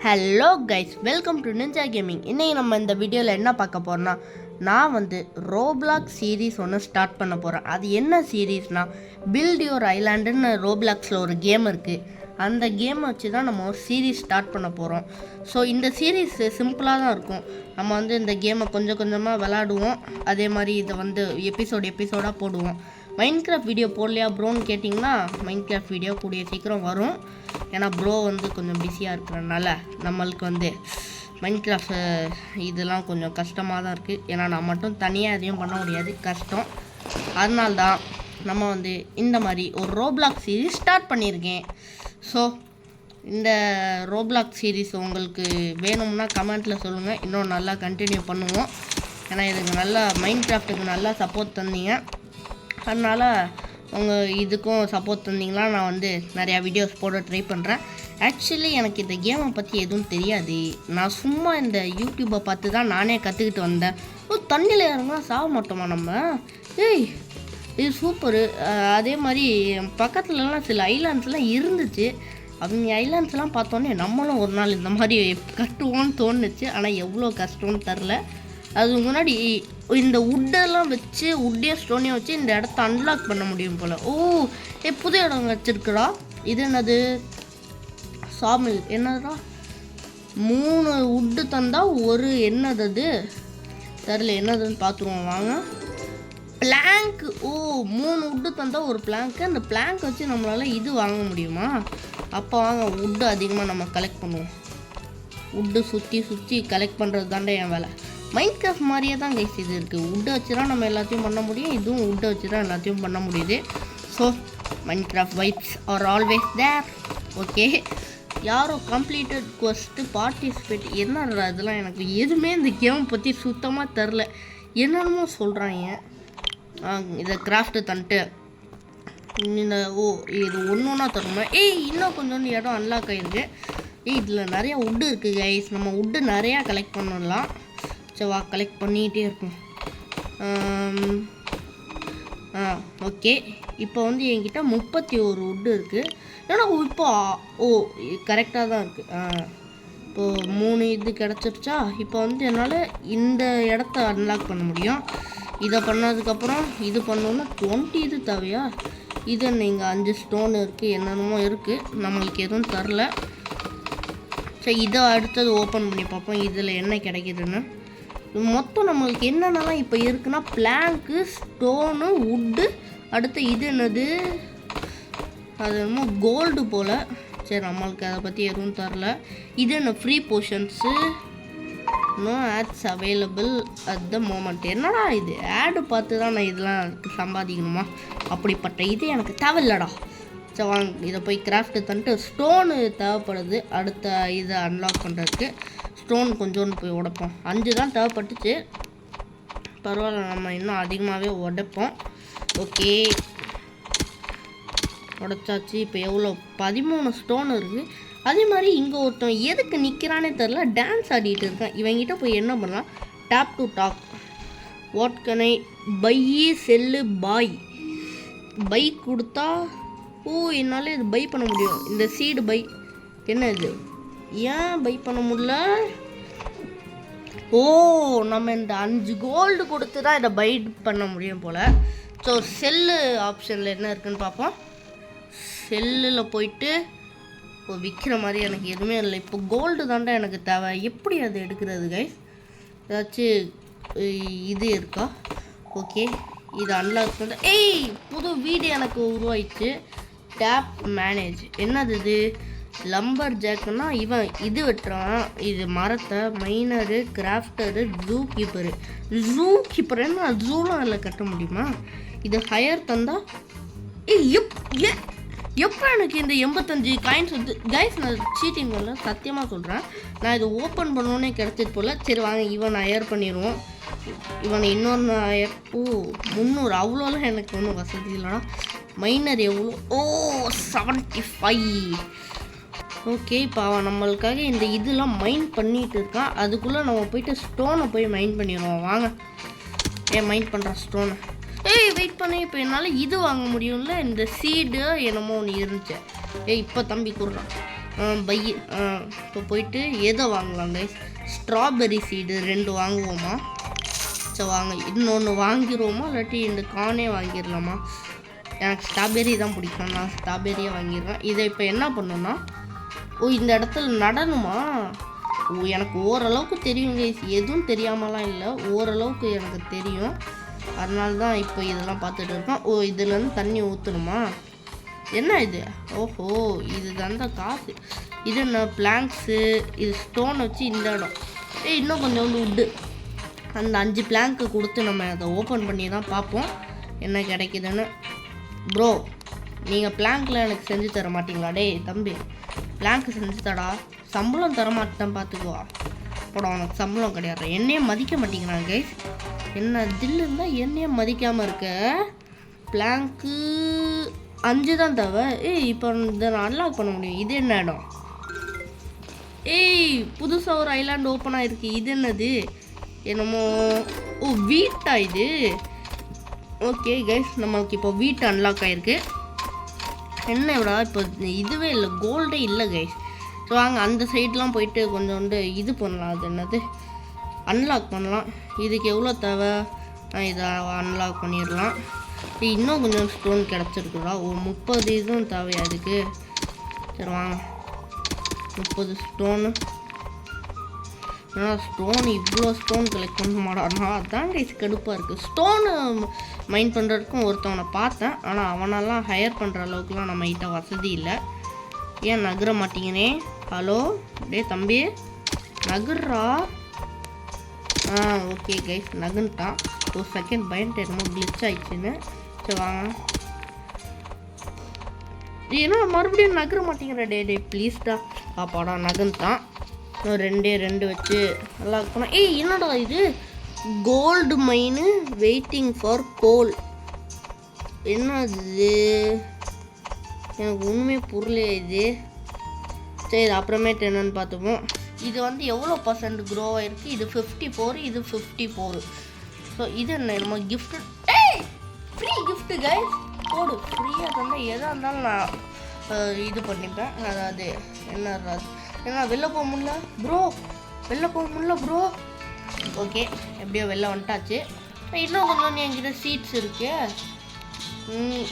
Hello guys, welcome to ninja gaming. இன்றைக்கி நம்ம இந்த வீடியோவில் என்ன பார்க்க போகிறோன்னா, நான் ரோப்ளாக்ஸ் சீரீஸ் ஒன்று ஸ்டார்ட் பண்ண போகிறேன். அது என்ன சீரீஸ்னால், பில்ட் யுவர் ஐலாண்டுன்னு ரோப்ளாக்ஸில் ஒரு கேம் இருக்குது. அந்த கேமை வச்சு தான் நம்ம ஒரு சீரீஸ் ஸ்டார்ட் பண்ண போகிறோம். ஸோ இந்த சீரீஸ் சிம்பிளாக தான் இருக்கும். நம்ம இந்த கேமை கொஞ்சம் கொஞ்சமாக விளாடுவோம். அதே மாதிரி இதை எபிசோடாக போடுவோம். மைன்கிராஃப்ட் வீடியோ போடலையா ப்ரோன்னு கேட்டிங்கன்னா, மைன்கிராஃப்ட் வீடியோ கூடிய சீக்கிரம் வரும். ஏன்னா ப்ரோ கொஞ்சம் பிஸியாக இருக்கிறதுனால நம்மளுக்கு மைன்கிராஃப்ட் இதெல்லாம் கொஞ்சம் கஷ்டமாக தான் இருக்குது. ஏன்னா நான் மட்டும் தனியாக எதையும் பண்ண முடியாது, கஷ்டம். அதனால்தான் நம்ம இந்த மாதிரி ஒரு ரோப்ளாக்ஸ் சீரீஸ் ஸ்டார்ட் பண்ணியிருக்கேன். ஸோ இந்த ரோப்ளாக்ஸ் சீரீஸ் உங்களுக்கு வேணும்னா கமெண்ட்டில் சொல்லுங்கள். இன்னும் நல்லா கண்டினியூ பண்ணுவோம். ஏன்னா இதுக்கு நல்லா மைன்கிராஃப்ட்டுக்கு நல்லா சப்போர்ட் தந்தீங்க. அதனால் உங்கள் இதுக்கும் சப்போர்ட் தந்தீங்களா நான் நிறையா வீடியோஸ் போட ட்ரை பண்ணுறேன். ஆக்சுவலி எனக்கு இந்த கேமை பற்றி எதுவும் தெரியாது. நான் சும்மா இந்த யூடியூப்பை பார்த்து தான் நானே கற்றுக்கிட்டு வந்தேன். தண்ணியில் இறங்கினா சாக மாட்டோமா நம்ம? ஏய், இது சூப்பரு. அதே மாதிரி பக்கத்துலலாம் சில ஐலாண்ட்ஸ்லாம் இருந்துச்சு. அவங்க ஐலாண்ட்ஸ்லாம் பார்த்தோன்னே நம்மளும் ஒரு நாள் இந்த மாதிரி கட்டுவோன்னு தோணுச்சு. ஆனால் எவ்வளோ கஷ்டம்னு தெரில. அதுக்கு முன்னாடி இந்த உட்டெல்லாம் வச்சு ஸ்டோனையும் வச்சு இந்த இடத்த அன்லாக் பண்ண முடியும் போல். ஓ, புது இடம் வச்சுருக்குறா. இது என்னது? சாமில் என்னதுடா? 3 உட்டு தந்தால் ஒரு என்னது அது தெரில, என்னதுன்னு பார்த்துருவோம் வாங்க. பிளாங்க். ஓ, 3 உட்டு தந்தால் ஒரு பிளாங்க்கு. அந்த பிளாங்க் வச்சு நம்மளால் இது வாங்க முடியுமா? அப்போ வாங்க உட்டு அதிகமாக நம்ம கலெக்ட் பண்ணுவோம். உட்டு சுற்றி கலெக்ட் பண்ணுறது தாண்டே என் வேலை. மைன்கிராஃப்ட் மாதிரியே தான் கைஸ் இது இருக்குது. உட்டை வச்சு தான் நம்ம எல்லாத்தையும் பண்ண முடியும். இதுவும் உட்டை வச்சு தான் எல்லாத்தையும் பண்ண முடியுது. So Minecraft vibes are always there. Okay, யாரோ கம்ப்ளீட்டட் குவஸ்ட்டு பார்ட்டிசிபேட். என்னடா இதெல்லாம்? எனக்கு எதுவுமே இந்த கேம் பற்றி சுத்தமாக தெரில. என்னென்னமோ சொல்கிறாங்க. இதை கிராஃப்ட்டு தந்துட்டு இந்த இது ஒன்றா தரணுமா? இன்னும் கொஞ்சம் இடம் அன்லாக் ஆகிருக்கு. இதில் நிறையா உட்டு இருக்குது கைஸ். நம்ம உட்டு நிறையா கலெக்ட் பண்ணலாம். வா, கலெக்ட் பண்ணிகிட்டே இருக்கும். ஓகே, இப்போ என்கிட்ட 31 உட்டு இருக்குது. ஏன்னா இப்போ கரெக்டாக தான் இருக்குது. இப்போது 3 இது கிடச்சிருச்சா? இப்போ என்னால் இந்த இடத்த அன்லாக் பண்ண முடியும். இதை பண்ணதுக்கப்புறம் இது பண்ணோன்னா 20 இது தேவையா? இது நீங்கள் 5 ஸ்டோன் இருக்குது, என்னென்னமோ இருக்குது. நம்மளுக்கு எதுவும் தரல. சரி, இதை அடுத்தது ஓப்பன் பண்ணி பார்ப்போம் இதில் என்ன கிடைக்கிதுன்னு. மொத்தம் நம்மளுக்கு என்னென்னலாம் இப்போ இருக்குன்னா, பிளாங்க்கு, ஸ்டோனு, உட்டு, அடுத்து இது என்னது? அது என்னமோ கோல்டு போல். சரி, நம்மளுக்கு அதை பற்றி எதுவும் தரல. இது என்ன? Free portions, no ads available at the moment. என்னடா இது? ஆடு பார்த்து தான் நான் இதெல்லாம் சம்பாதிக்கணுமா? அப்படிப்பட்ட இது எனக்கு தேவையில்லடா. சரி வாங்க, இதை போய் கிராஃப்ட்டு தந்துட்டு ஸ்டோனு தேவைப்படுது அடுத்த இதை அன்லாக் பண்ணுறதுக்கு. ஸ்டோன் கொஞ்சோன்னு போய் உடைப்போம். 5 தான் தேவைப்பட்டுச்சு. பரவாயில்ல, நம்ம இன்னும் அதிகமாகவே உடைப்போம். ஓகே, உடைச்சாச்சு. இப்போ எவ்வளோ? 13 ஸ்டோன் இருக்குது. அதே மாதிரி இங்கே ஒருத்தன் எதுக்கு நிற்கிறானே தெரில, டான்ஸ் ஆடிட்டு இருக்கேன். இவங்கிட்ட போய் என்ன பண்ணலாம்? Tap to talk. What can I buy sell பாய். பை கொடுத்தா என்னால் இது பை பண்ண முடியும். இந்த சீடு பை. என்ன இது? ஏன் பை பண்ண முடியல? நம்ம இந்த 5 கோல்டு கொடுத்து தான் இதை பை பண்ண முடியும் போல். ஸோ செல்லு ஆப்ஷனில் என்ன இருக்குதுன்னு பார்ப்போம். செல்லில் போயிட்டு விற்கிற மாதிரி எனக்கு எதுவுமே இல்லை. இப்போ கோல்டு தாண்டா எனக்கு தேவை. எப்படி அது எடுக்கிறது கைஸ்? ஏதாச்சும் இது இருக்கா? ஓகே, இது அன்லாக் பண்ண. புது வீடு எனக்கு உருவாயிடுச்சு. Tape manage. என்னது இது? லம்பர் ஜாக்குன்னா இவன் இது வெட்டுறான். இது மரத்தை. Miner, crafter, zoo keeper. என்ன ஜூலாம் அதில் கட்ட முடியுமா? இது ஹையர் தந்தா எப்போ எனக்கு இந்த 85 காயின்ஸ் கைஸ், நான் சீட்டிங் பண்ணல, சத்தியமாக சொல்கிறேன். நான் இதை ஓப்பன் பண்ணோன்னே கிடச்சிட்டு போல். சரி வாங்க, இவனை ஹையர் பண்ணிடுவோம். இவனை இன்னொன்று ஹையர். 300. அவ்வளோலாம் எனக்கு ஒன்றும் வசதி இல்லைனா. மைனர் எவ்வளோ? 75. ஓகே, இப்போ அவன் நம்மளுக்காக இந்த இதெல்லாம் மைன் பண்ணிகிட்டு இருக்கான். அதுக்குள்ளே நம்ம போயிட்டு ஸ்டோனை போய் மைன் பண்ணிடுவோம் வாங்க. மைன் பண்ணுறான் ஸ்டோனை. வெயிட் பண்ணி. இப்போ என்னால் இது வாங்க முடியும்ல, இந்த சீடு என்னமோ ஒன்று இருந்துச்சு. இப்போ தம்பி கொடுறான். பை இப்போ போயிட்டு எதை வாங்கலாம் கைஸ்? Strawberry seed 2 வாங்குவோமா? சரி வாங்க. இன்னொன்று வாங்கிடுவோமா இல்லாட்டி இந்த கார்னே வாங்கிடலாமா? எனக்கு ஸ்ட்ராபெரி தான் பிடிக்கும், நான் ஸ்ட்ராபெரியே வாங்கிடுவேன். இதை இப்போ என்ன பண்ணணும்னா இந்த இடத்துல நடணுமா? எனக்கு ஓரளவுக்கு தெரியும் கைஸ், எதுவும் தெரியாமலாம் இல்லை, ஓரளவுக்கு எனக்கு தெரியும். அதனால தான் இப்போ இதெல்லாம் பார்த்துட்டு இருக்கோம். இதுலேருந்து தண்ணி ஊற்றணுமா? என்ன இது? ஓஹோ, இது தான்டா காசு. இது என்ன பிளாங்க்ஸு, இது ஸ்டோன் வச்சு இந்த இடம். இன்னும் கொஞ்சோண்டு உட்டு அந்த 5 பிளாங்க்கு கொடுத்து நம்ம அதை ஓப்பன் பண்ணி தான் பார்ப்போம் என்ன கிடைக்குதுன்னு. ப்ரோ, நீங்கள் பிளாங்க்கில் எனக்கு செஞ்சு தர மாட்டீங்களா? டேய் தம்பி, பிளாங்க்கு செஞ்சு தடா. சம்பளம் தர மாட்டேன் பார்த்துக்குவா. போட, உனக்கு சம்பளம் கிடையாது. என்னையே மதிக்க மாட்டேங்கிறாங்க கைஸ். என்ன தில்லு இருந்தால் என்னையே மதிக்காமல் இருக்க. பிளாங்க்கு 5 தான் தேவை. இப்போ இதை நான் அன்லாக் பண்ண முடியும். இது என்ன இடம்? புதுசாக ஒரு ஐலாண்ட் ஓப்பன் ஆகிருக்கு. இது என்னது? என்னமோ வீட்டா இது? ஓகே கைஸ், நம்மளுக்கு இப்போ வீட்டு அன்லாக் ஆகிருக்கு. என்ன விடா இப்போ இதுவே இல்லை, கோல்டே இல்லை கைஸ். ஸோ வாங்க அந்த சைட்லாம் போயிட்டு கொஞ்சோண்டு இது பண்ணலாம். அது என்னது, அன்லாக் பண்ணலாம். இதுக்கு எவ்வளோ தேவை? இதை அன்லாக் பண்ணிடலாம். இன்னும் கொஞ்சம் ஸ்டோன் கிடச்சிருக்குடா. 30 இதுவும் தேவையா அதுக்கு? சரி வாங்க, 30 ஸ்டோனு. ஏன்னா ஸ்டோன் இவ்வளோ ஸ்டோன் கலெக்ட் பண்ண மாட்டானா? அதான் கைஸ் கடுப்பாக இருக்குது. ஸ்டோனு மைண்ட் பண்ணுறதுக்கும் ஒருத்தவனை பார்த்தேன், ஆனால் அவனெல்லாம் ஹையர் பண்ணுற அளவுக்குலாம் நம்ம கிட்ட வசதி இல்லை. ஏன் நகர மாட்டீங்கனே? ஹலோ டே தம்பி, நகர்றா. Okay guys, நகுன்ட்டான். ஒரு செகண்ட் பயன்ட்டு என்னமோ கிளிச் ஆயிடுச்சுன்னு. சரி வாங்க. ஏன்னா மறுபடியும் நகர மாட்டேங்கிற. டே ப்ளீஸ்டா. பாப்பாடா நகுன்ட்டான். 2 வச்சு நல்லா இருக்கணும். என்னடா இது? கோல்டு மைனு வெயிட்டிங் ஃபார் கோல். என்னது? எனக்கு ஒன்றுமே புரியல இது. சரி, இது அப்புறமேட்டு என்னென்னு பார்த்துப்போம். இது வந்து எவ்வளோ % க்ரோ ஆகிருக்கு? இது 54, இது 54. ஸோ இது என்ன கிஃப்ட்? Free gift guys. போடு, ஃப்ரீயாக தந்தால் எதாக இருந்தாலும் நான் இது பண்ணிப்பேன். அதாவது என்ன வெளில போக முடியல ப்ரோ, வெளில போக முடியல ப்ரோ. ஓகே, எப்படியோ வெளில வந்துட்டாச்சு. இன்னும் கொஞ்சம் என்கிட்ட சீட்ஸ் இருக்கு.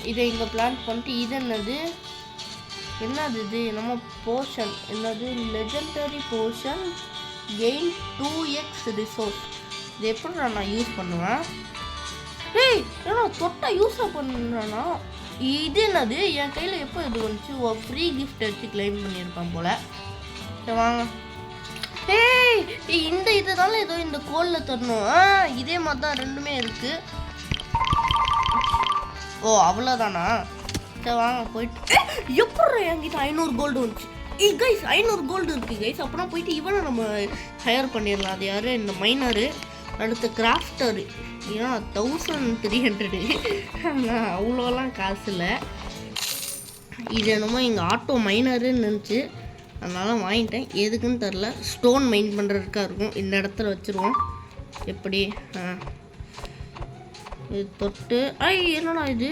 இதை இங்கே பிளான் பண்ணிட்டு இது என்னது இது நம்ம போர்ஷன் என்னது? Legendary portion gain 2x resource. இது எப்படி நான் யூஸ் பண்ணுவேன்? ஏன்னா தொட்டா யூஸாக பண்ணுறேன்னா இது என்னது? என் கையில் எப்போ இது வந்துச்சு? ஃப்ரீ கிஃப்ட் வச்சு கிளைம் பண்ணியிருப்பேன் போல். சரி வாங்க. இந்த இதுனால ஏதோ இந்த கோலில் தரணும். இதே மாதிரி தான் ரெண்டுமே இருக்குது. அவ்வளோதானா? சரி வாங்க போயிட்டு. எப்படி என்கிட்ட 500 கோல்டு வந்துச்சு? கைஸ் 500 கோல்டு இருக்குது கைஸ். அப்புறம் போயிட்டு இவனை நம்ம ஹையர் பண்ணிடலாம். அது யார்? இந்த மைனரு. அடுத்த கிராஃப்டரு. ஏன்னா 1300. ஆனால் அவ்வளோலாம் காசு இல்லை. இது என்னமோ எங்கள் ஆட்டோ மைனருன்னு நினச்சி அதனால் வாங்கிட்டேன். எதுக்குன்னு தெரில. ஸ்டோன் மைன் பண்ணுறதுக்காக இருக்கும். இந்த இடத்துல வச்சுருவோம். எப்படி? இது தொட்டு என்னடா இது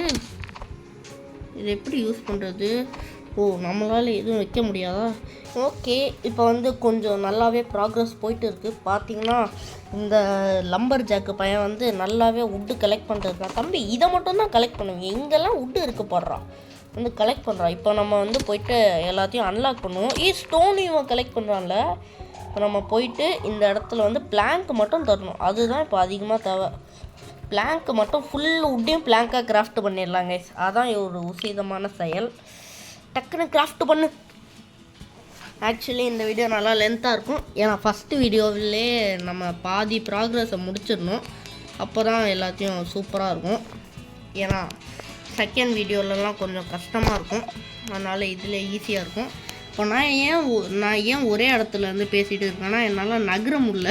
எப்படி யூஸ் பண்ணுறது? நம்மளால் எதுவும் வைக்க முடியாதா? ஓகே, இப்போ வந்து கொஞ்சம் நல்லாவே ப்ராக்ரஸ் போயிட்டு இருக்குது. பார்த்தீங்கன்னா இந்த லம்பர் ஜாக்கு பையன் வந்து நல்லாவே உட்டு கலெக்ட் பண்ணுறதுதான். தம்பி இதை மட்டும்தான் கலெக்ட் பண்ணுவீங்க, எங்கெல்லாம் உட்டு இருக்க போடுறான் வந்து கலெக்ட் பண்ணுறான். இப்போ நம்ம வந்து போயிட்டு எல்லாத்தையும் அன்லாக் பண்ணுவோம். ஸ்டோன் இவன் கலெக்ட் பண்ணுறான்ல. இப்போ நம்ம போயிட்டு இந்த இடத்துல வந்து பிளாங்க் மட்டும் தரணும். அதுதான் இப்போ அதிகமாக தேவை. பிளாங்க்கு மட்டும் ஃபுல் உட்டையும் பிளாங்காக கிராஃப்ட் பண்ணிடலாம் கைஸ். அதான் ஒரு உசிதமான செயல். டக்குன்னு கிராஃப்ட் பண்ணு. ஆக்சுவலி இந்த வீடியோ நல்லா லென்த்தாக இருக்கும். ஏன்னா ஃபஸ்ட்டு வீடியோவிலே நம்ம பாதி ப்ராக்ரஸை முடிச்சிடணும். அப்போ தான் எல்லாத்தையும் சூப்பராக இருக்கும். ஏன்னா செகண்ட் வீடியோலலாம் கொஞ்சம் கஷ்டமாக இருக்கும். அதனால் இதில் ஈஸியாக இருக்கும். இப்போ நான் ஏன் ஒரே இடத்துல இருந்து பேசிகிட்டு இருக்கேன்னா என்னால் நகர முடியல.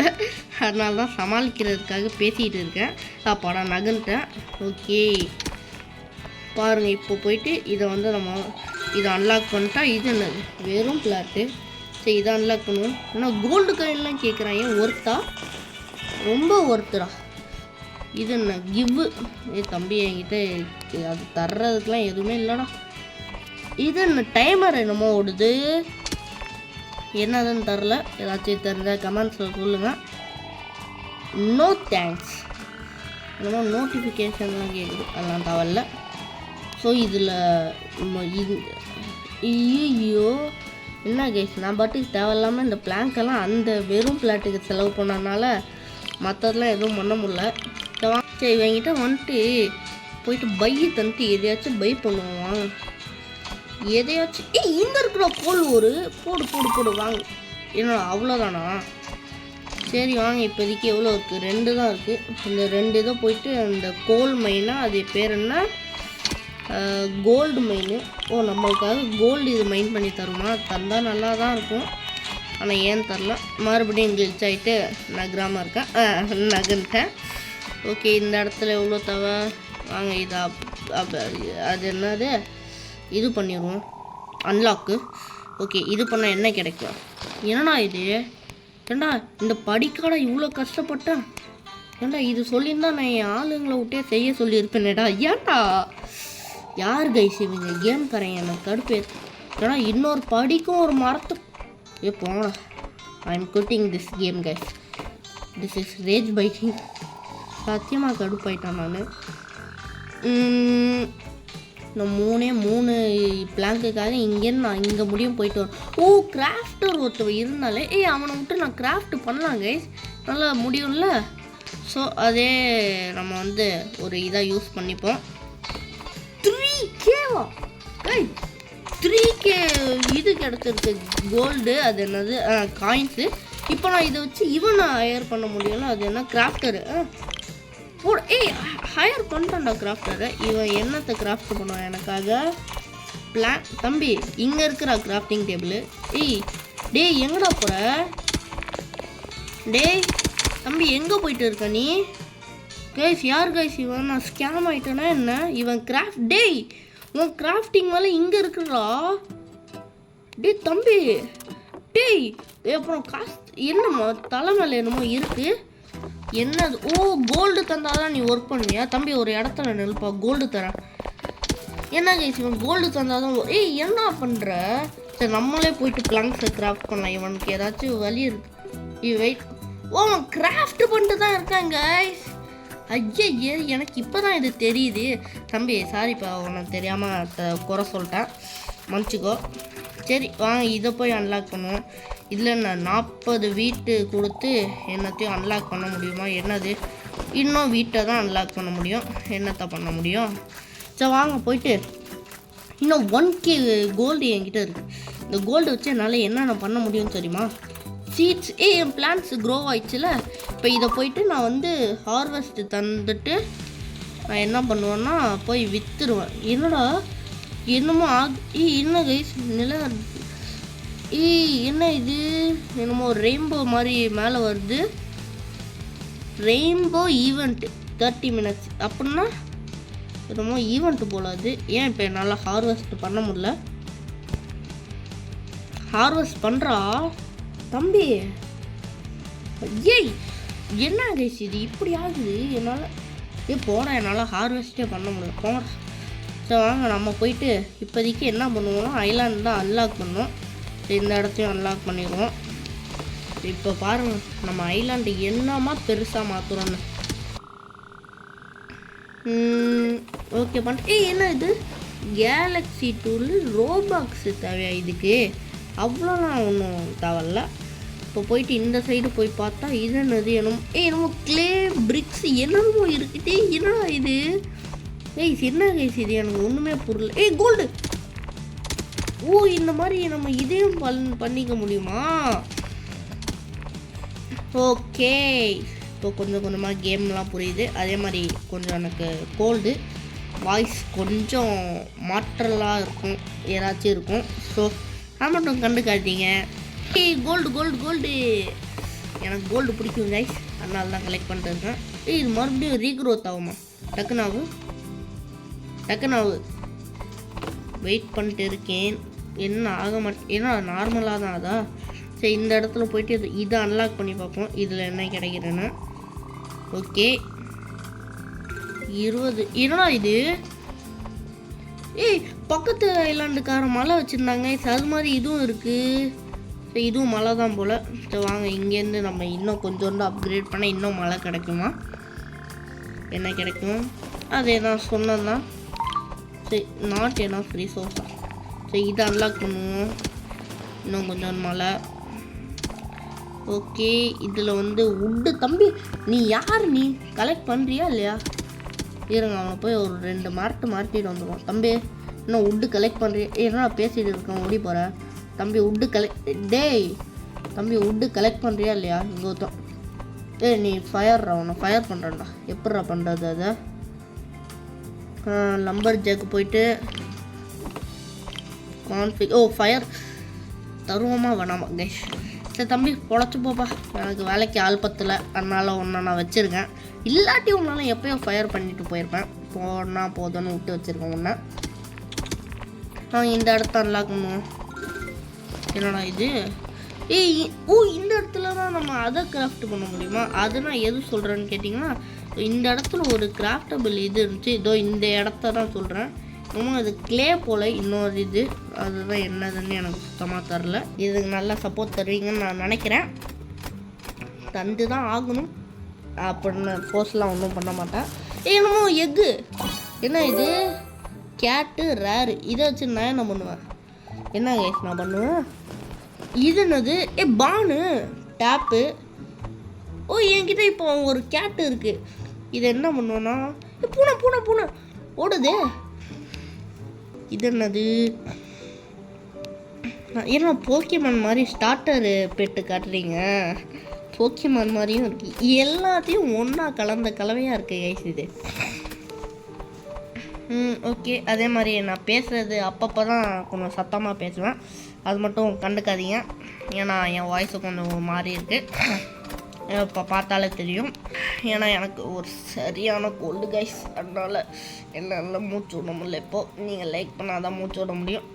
அதனால தான் சமாளிக்கிறதுக்காக பேசிகிட்டு இருக்கேன். அப்பாடா நகர்ந்துட்டேன். ஓகே பாருங்கள், இப்போ போயிட்டு இதை வந்து நம்ம இதை அன்லாக் பண்ணிட்டா இது என்னது? வெறும் பிளாட்டு. சரி, இதை அன்லாக் பண்ணுவோம். ஆனால் கோல்டு காயின்லாம் கேட்குறான். ஏன் ஒர்த்தா? ரொம்ப ஒர்த்துடா. இது என்ன கிவ்வு? தம்பி என்கிட்ட அது தர்றதுக்கெலாம் எதுவுமே இல்லைடா. இது என்ன டைமர் என்னமோ ஓடுது? என்னதுன்னு தெரில, ஏதாச்சும் தெரிஞ்ச கமெண்ட்ஸில் சொல்லுங்கள். No thanks. என்னமோ நோட்டிஃபிகேஷன்லாம் கேட்குது, அதெல்லாம் தவறில்ல. ஸோ இதில் ஐயோ என்ன கைஸ், நான் பாட்டுக்கு தேவையில்லாமல் இந்த பிளாங்க்கெல்லாம் அந்த வெறும் பிளாட்டுக்கு செலவு பண்ணனால மற்றதெல்லாம் எதுவும் பண்ண முடியல. சரி இவங்கிட்ட வந்துட்டு போயிட்டு பையை தந்துட்டு எதையாச்சும் பை பண்ணுவான். எதையாச்சும் இங்கே இருக்கிற கோல் ஒரு போடு போடு போடு வாங்க. என்னடா அவ்வளோதானா? சரி வாங்க, இப்போதைக்கு எவ்வளோ இருக்குது? 2 தான் இருக்குது. இந்த 2 இதை போயிட்டு அந்த கோல் மைனாக அது பேர் என்ன, கோல்டு மைனு. ஓ நம்மளுக்காக கோல்டு இது மைன் பண்ணி தருமா? தந்தால் நல்லா தான் இருக்கும், ஆனால் ஏன்னு தரல. மறுபடியும் கிளிச் ஆகிட்டு நகராமல் இருக்கேன், நகர்ட்டேன். ஓகே இந்த இடத்துல எவ்வளோ தேவை? வாங்க இது அது என்னது, இது பண்ணிடுவோம் அன்லாக்கு. ஓகே இது பண்ணால் என்ன கிடைக்கும்? என்னடா இது? ஏண்டா இந்த படிக்காடா இவ்வளோ கஷ்டப்பட்டேன்? ஏண்டா இது சொல்லியிருந்தா நான் என் ஆளுங்களை விட்டே செய்ய சொல்லியிருப்பேனேடா. ஏன்டா யார் கைஸ் இவங்க கேம் தரேன் எனக்கு கடுப்பு. ஏன்னா இன்னொரு படிக்கும் ஒரு மரத்து போடா. I am quitting this game guys, this is rage baiting. சத்தியமாக கடுப்பாயிட்டான் நான். இந்த 3 பிளாங்குக்காக இங்கேருந்து நான் இங்கே முடியும் போயிட்டு வரேன். ஓ கிராஃப்டர் ஒருத்தவ இருந்தாலே அவனை விட்டு நான் கிராஃப்ட் பண்ணலாம் கைஸ், நல்லா முடியும்ல. ஸோ அதே நம்ம வந்து ஒரு இதாக யூஸ் பண்ணிப்போம். 3Kவா கைஸ்? 3K இது கிடச்சிருக்கு கோல்டு, அது என்னது காயின்ஸு. இப்போ நான் இதை வச்சு இவனை ஹையர் பண்ண முடியல, அது என்ன கிராஃப்டரு. ஹையர் பண்ணிட்டான்டா கிராஃப்டரை. இவன் என்னத்தை கிராஃப்ட் பண்ணுவான் எனக்காக? தம்பி இங்கே இருக்கிற கிராஃப்டிங் டேபிள். டேய் எங்கடா போகிற? டேய் தம்பி எங்கே போயிட்டு இருக்க நீ? கைஸ் யார் கைஸ் இவன்? நான் ஸ்கேம் ஆகிட்டேன்னா என்ன? இவன் டேய் உன் கிராஃப்டிங் மேலே இங்கே இருக்குறா. டேய் தம்பி டேய் அப்புறம் காசு என்னமோ தலை மேலே என்னமோ இருக்குது, என்னது? ஓ கோல்டு தந்தாதான் நீ ஒர்க் பண்ணுவியா? தம்பி ஒரு இடத்துல நெல்ப்பா, கோல்டு தரேன். என்ன கைஸ் இவன் கோல்டு தந்தாதான் என்ன பண்ணுற? சரி நம்மளே போயிட்டு பிளாங்க்ஸை கிராஃப்ட் பண்ணலாம். இவனுக்கு ஏதாச்சும் வழி இருக்கு. வெயிட், ஓ அவன் கிராஃப்ட் பண்ணிட்டு தான் இருக்கான் கைஸ். ஐயே எனக்கு இப்போ தான் இது தெரியுது. தம்பி சாரிப்பா, உனக்கு தெரியாமல் குறை சொல்லிட்டேன், மன்னிச்சிக்கோ. சரி வாங்க இதை போய் அன்லாக் பண்ணுவோம். இதில் நான் 40 வீட்டு கொடுத்து என்னத்தையும் அன்லாக் பண்ண முடியுமா? என்னது இன்னும் வீட்டை தான் அன்லாக் பண்ண முடியும், என்னத்தை பண்ண முடியும்? சரி வாங்க போயிட்டு இன்னும் 1K கோல்டு என்கிட்ட இருக்குது. இந்த கோல்டு வச்சு என்னால் என்னென்ன பண்ண முடியும்னு தெரியுமா? சீட்ஸ் என் பிளான்ட்ஸ் க்ரோ ஆயிடுச்சுல. இப்போ இதை போயிட்டு நான் வந்து ஹார்வெஸ்ட் தந்துட்டு நான் என்ன பண்ணுவேன்னா போய் விற்றுருவேன். என்னடா என்னமோ என்ன கைஸ் நில என்ன இது? என்னமோ ரெயின்போ மாதிரி மேலே வருது. ரெயின்போ ஈவெண்ட் 30 மினிட்ஸ் அப்படின்னா என்னமோ ஈவெண்ட்டு போல. அது ஏன் இப்போ என்னால் ஹார்வெஸ்ட் பண்ண முடியல? ஹார்வெஸ்ட் பண்ணுறா தம்பி. என்ன கைஸ் இது இப்படி ஆகுது? என்னால் போட என்னால் ஹார்வெஸ்ட்டே பண்ண முடியல, போட. சரி வாங்க நம்ம போயிட்டு இப்போதைக்கு என்ன பண்ணுவோம்னா ஐலாண்ட் தான் அன்லாக் பண்ணுவோம். இந்த இடத்தையும் அன்லாக் பண்ணிடுவோம். இப்போ பாருங்கள் நம்ம ஐலாண்டு என்னமா பெருசாக மாற்றுறோன்னு. ஓகே பண்ணிட்டு என்ன இது கேலக்ஸி டூல் ரோபாக்ஸு தேவையா இதுக்கு? அவ்வளோலாம் ஒன்றும் தேவையில்ல. இப்போ போயிட்டு இந்த சைடு போய் பார்த்தா இது என்னது? என்னமோ கிளே பிரிக்ஸ் என்னமோ இருக்குது. என்னடா இது என்ன கைஸ் இது? எனக்கு ஒன்றுமே புரியல. கோல்டு. ஓ இந்த மாதிரி நம்ம இதையும் பண்ணிக்க முடியுமா? ஓகே இப்போ கொஞ்சம் கொஞ்சமாக கேம்லாம் புரியுது. அதே மாதிரி கொஞ்சம் எனக்கு கோல்டு வாய்ஸ் கொஞ்சம் மாற்றலாக இருக்கும், ஏதாச்சும் இருக்கும். ஸோ நான் மட்டும் கண்டுக்காதீங்க. கோல்டு கோல்டு கோல்டு எனக்கு கோல்டு பிடிக்கும் கைஸ், அதனால தான் கலெக்ட் பண்ணிட்டுருக்கேன். இது மறுபடியும் ரீக்ரோத் ஆகுமா? டக்குனாவு வெயிட் பண்ணிட்டு இருக்கேன். என்ன ஆக ஏன்னா நார்மலாக தான் அதான். சரி இந்த இடத்துல போயிட்டு இதை அன்லாக் பண்ணி பார்ப்போம் இதில் என்ன கிடைக்கிறேன்னு. ஓகே 20. என்னடா இது? பக்கத்து ஐலாண்டுக்கார மலை வச்சுருந்தாங்க, அது மாதிரி இதுவும் இருக்குது. சரி இதுவும் மழை தான் போல். சரி வாங்க இங்கேருந்து நம்ம இன்னும் கொஞ்சோண்டு அப்கிரேட் பண்ண இன்னும் மழை கிடைக்குமா? என்ன கிடைக்கும்? அதே நான் சொன்னதான். சரி நாட் என்ன ஃப்ரீ சோர்ஸா? சரி இதை அன்லாக் பண்ணுவோம். இன்னும் கொஞ்சம் மழை. ஓகே இதில் வந்து உட்டு. தம்பி நீ யார்? நீ கலெக்ட் பண்ணுறியா இல்லையா? இருங்க அவனை போய் ஒரு 2 மாட்டிட்டு வந்துடுவான். தம்பி இன்னும் உட்டு கலெக்ட் பண்ணுறியா? என்ன பேசிகிட்டு இருக்கேன் ஓடி போகிறேன். தம்பி உட்டு தம்பி உட்டு கலெக்ட் பண்ணுறியா இல்லையா? இங்கே ஒருத்தன். நீ அவனை ஃபயர் பண்ணுறேன்டா. எப்பட்றா பண்ணுறது அதை? லம்பர் ஜேக்கு போயிட்டு ஃபயர் தருவோமா வேணாமா கைஸ்? சரி தம்பி பொழைச்சி போப்பா. எனக்கு வேலைக்கு ஆள் பத்தலை, அதனால் ஒன்றை நான் வச்சுருக்கேன். இல்லாட்டி உன்னால எப்போயோ ஃபயர் பண்ணிட்டு போயிருப்பேன். போதும்னு விட்டு வச்சுருக்கேன் ஒன்றை. இந்த இடத்த அன்லாக் பண்ணுவோம். என்னடா இது? இந்த இடத்துல தான் நம்ம அதை கிராஃப்ட் பண்ண முடியுமா? அதை நான் எது சொல்கிறேன்னு கேட்டிங்கன்னா, இந்த இடத்துல ஒரு கிராஃப்டபிள் இது இருந்துச்சு. இதோ இந்த இடத்த தான் சொல்கிறேன். அது கிளே போல் இன்னொரு இது, அதுதான் என்னதுன்னு எனக்கு சுத்தமாக தரல. இதுக்கு நல்லா சப்போர்ட் தருவீங்கன்னு நான் நினைக்கிறேன். தந்து தான் ஆகணும் அப்படின்னு ஃபோர்ஸ்லாம் ஒன்றும் பண்ண மாட்டேன். என்னமோ எக்கு. என்ன இது? கேட்டு ரேரு. இதை வச்சு நான் என்ன பண்ணுவேன்? என்ன கேஸ் நான் பண்ணுவேன்? இது என்னது? பானு டேப்பு. என்கிட்ட இப்போ ஒரு கேட்டு இருக்குது. இது என்ன பண்ணுவேன்னா, பூனை ஓடுது. இது என்னது? ஏன்னா போக்கிமான் மாதிரி ஸ்டார்டரு பெட்டு காட்டுறீங்க. போக்கிமான் மாதிரியும் இருக்கு. எல்லாத்தையும் ஒன்றா கலந்த கலவையாக இருக்குது கைஸ் இது. ஓகே அதே மாதிரி நான் பேசுகிறது அப்பப்போ தான் கொஞ்சம் சத்தமாக பேசுவேன். அது மட்டும் கண்டுக்காதீங்க. ஏன்னா என் வாய்ஸு கொஞ்சம் மாறி இருக்குது. இப்போ பார்த்தாலே தெரியும். ஏன்னா எனக்கு ஒரு சரியான கோல்டு கைஸ். அதனால் என்னால் மூச்சு விட முடியல. இப்போது நீங்கள் லைக் பண்ணால் தான் மூச்சு விட முடியும்.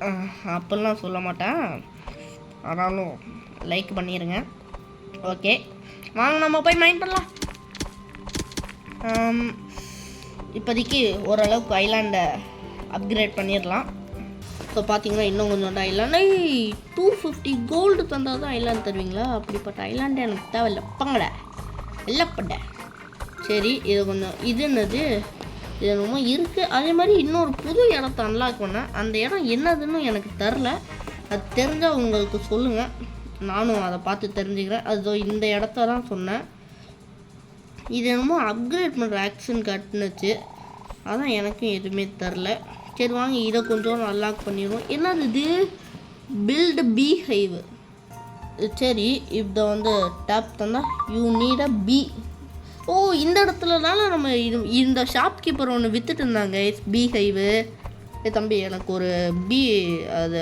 அப்படிலாம் சொல்ல மாட்டேன், ஆனாலும் லைக் பண்ணிடுங்க. ஓகே வாங்க நம்ம போய் மைண்ட் பண்ணலாம். இப்போதைக்கு ஓரளவுக்கு ஐலாண்டை அப்கிரேட் பண்ணிடலாம். இப்போ பார்த்தீங்கன்னா இன்னும் கொஞ்சம் ஐலாண்ட் 250 கோல்டு தந்தால் தான் ஐலாண்ட் தருவீங்களா? அப்படிப்பட்ட ஐலாண்டு எனக்கு தேவையில்லை. பங்கடை இல்லப்பட்ட. சரி இது கொஞ்சம் இது என்னது? இது ரொம்ப இருக்குது. அதே மாதிரி இன்னொரு புது இடத்த அன்லாக் பண்ணேன். அந்த இடம் என்னதுன்னு எனக்கு தெரில. அது தெரிஞ்சால் உங்களுக்கு சொல்லுங்கள், நானும் அதை பார்த்து தெரிஞ்சுக்கிறேன். அது இந்த இடத்த தான் சொன்னேன். இது என்னமோ அப்கிரேட் பண்ணுற ஆக்ஷன் கட்டுனுச்சு, அதான் எனக்கும் எதுவுமே தெரில. சரி வாங்க இதை கொஞ்சம் அன்லாக் பண்ணிடுவோம். என்னது இது? பில்டு பீ ஹைவ். சரி இதை வந்து டேப் தந்தால் யூ நீட் அ பீ. இந்த இடத்துல தானே நம்ம இந்த ஷாப்கீப்பர் ஒன்று விற்றுட்டு இருந்தாங்க பீ ஹைவு. தம்பி எனக்கு ஒரு பீ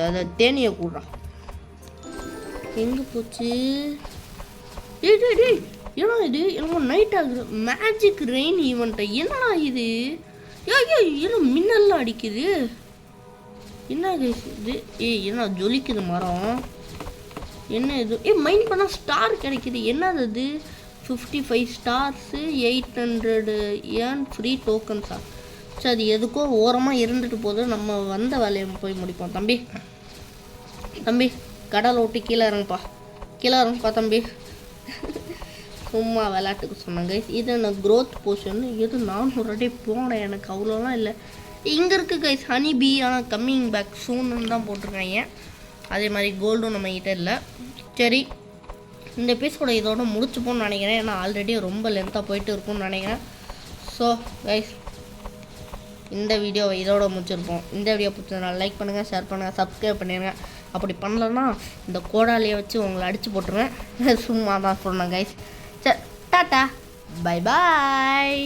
அதை தேனியை கூடுறான். எங்கே போச்சு? ஏன்னா இது என்னமோ நைட் ஆகுது. மேஜிக் ரெயின் ஈவெண்ட்டை. என்னடா இது? ஏன்னா மின்னல்லாம் அடிக்குது. என்ன இது? என்ன ஜொலிக்குது மரம்? என்ன இது? மைண்ட் பண்ணால் ஸ்டார் கிடைக்குது. என்னது இது? 55 ஸ்டார்ஸு 800 ஏன் ஃப்ரீ டோக்கன்ஸா? சரி அது எதுக்கோ ஓரமாக இருந்துட்டு போது. நம்ம வந்த வேலையை போய் முடிப்போம். தம்பி கடலை விட்டு கீழே இறங்குப்பா தம்பி. சும்மா விளையாட்டுக்கு சொன்னாங்க. இது என்ன க்ரோத் போர்ஷன்? இது 400 அடி போனேன். எனக்கு அவ்வளோலாம் இல்லை. இங்கே இருக்குது கைஸ் ஹனி பீ. ஆனால் கம்மிங் பேக் சூன்னு தான் போட்டிருக்காங்க. அதே மாதிரி கோல்டும் நம்ம கிட்ட இல்லை. சரி இந்த எபிசோட இதோட முடிச்சுப்போன்னு நினைக்கிறேன். ஏன்னா ஆல்ரெடி ரொம்ப லென்த்தாக போயிட்டு இருக்கும்னு நினைக்கிறேன். ஸோ கைஸ் இந்த வீடியோவை இதோட முடிச்சிருப்போம். இந்த வீடியோ பிடிச்சதுனால லைக் பண்ணுங்கள், ஷேர் பண்ணுங்கள், சப்ஸ்கிரைப் பண்ணிடுங்க. அப்படி பண்ணலன்னா இந்த கோடாலியை வச்சு உங்களை அடித்து போட்டுருவேன். சும்மா தான் சொன்னேன் கைஸ். சரி டாட்டா பை பாய்.